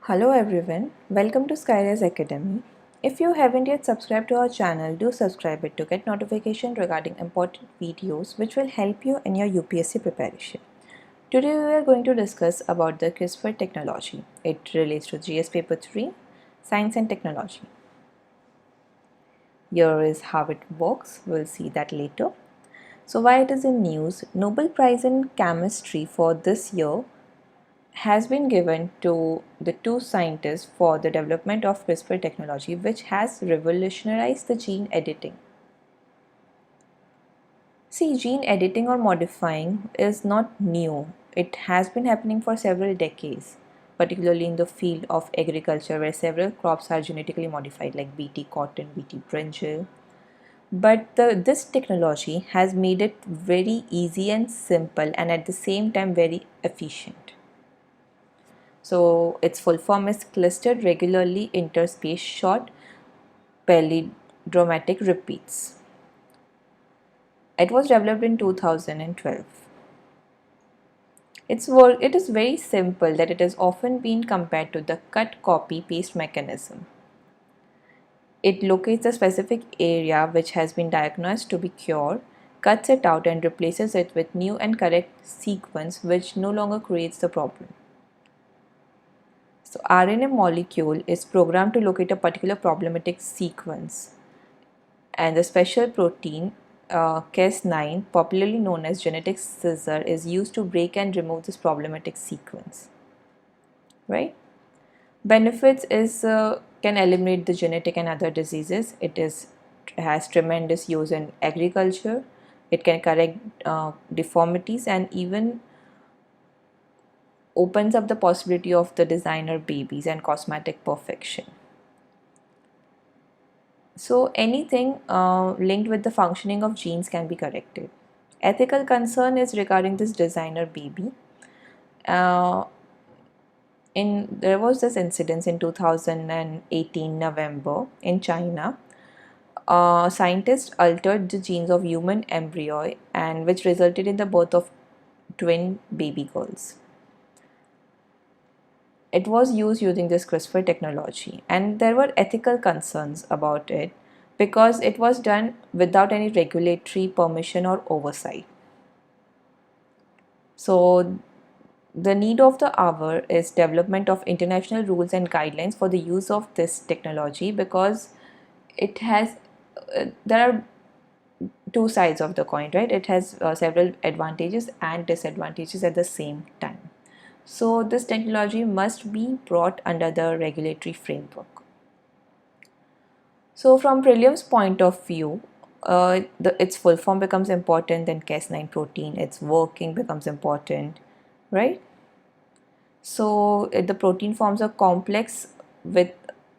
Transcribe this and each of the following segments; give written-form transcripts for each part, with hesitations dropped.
Hello everyone, welcome to Skyrise Academy. If you haven't yet subscribed to our channel, do subscribe it to get notification regarding important videos which will help you in your UPSC preparation. Today we are going to discuss about the CRISPR technology. It relates to GS paper 3, Science and Technology. Here is how it works, we'll see that later. So why it is in news, Nobel Prize in Chemistry for this year has been given to the two scientists for the development of CRISPR technology, which has revolutionized the gene editing. See, gene editing or modifying is not new. It has been happening for several decades, particularly in the field of agriculture where several crops are genetically modified like BT cotton, BT brinjal. But this technology has made it very easy and simple and at the same time very efficient. So its full form is clustered regularly interspaced short palindromatic repeats. It was developed in 2012. It is very simple that it has often been compared to the cut copy paste mechanism. It locates a specific area which has been diagnosed to be cured, cuts it out and replaces it with new and correct sequence which no longer creates the problem. So RNA molecule is programmed to locate a particular problematic sequence, and the special protein Cas9, popularly known as genetic scissor, is used to break and remove this problematic sequence. Right? Benefits is can eliminate the genetic and other diseases. Has tremendous use in agriculture. It can correct deformities and even opens up the possibility of the designer babies and cosmetic perfection. So anything linked with the functioning of genes can be corrected. Ethical concern is regarding this designer baby. Uh, there was this incident in 2018 November in China. Scientists altered the genes of human embryo and which resulted in the birth of twin baby girls. It was used using this CRISPR technology, and there were ethical concerns about it because it was done without any regulatory permission or oversight. So the need of the hour is development of international rules and guidelines for the use of this technology because it has there are two sides of the coin, right? It has several advantages and disadvantages at the same time. So this technology must be brought under the regulatory framework. So from prelims point of view, its full form becomes important, then Cas9 protein, its working becomes important, right? So the protein forms a complex with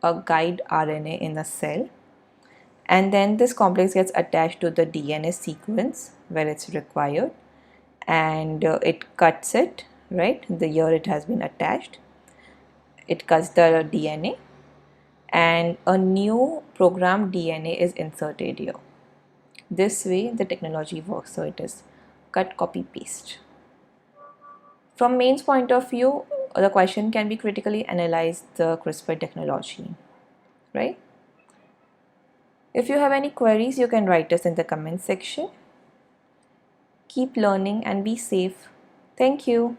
a guide RNA in a cell, and then this complex gets attached to the DNA sequence where it's required, and it cuts it, right? The year it has been attached, it cuts the DNA, and a new programmed DNA is inserted here. This way the technology works, so it is cut, copy, paste. From mains point of view, the question can be critically analyze the CRISPR technology, right? If you have any queries, you can write us in the comment section. Keep learning and be safe. Thank you.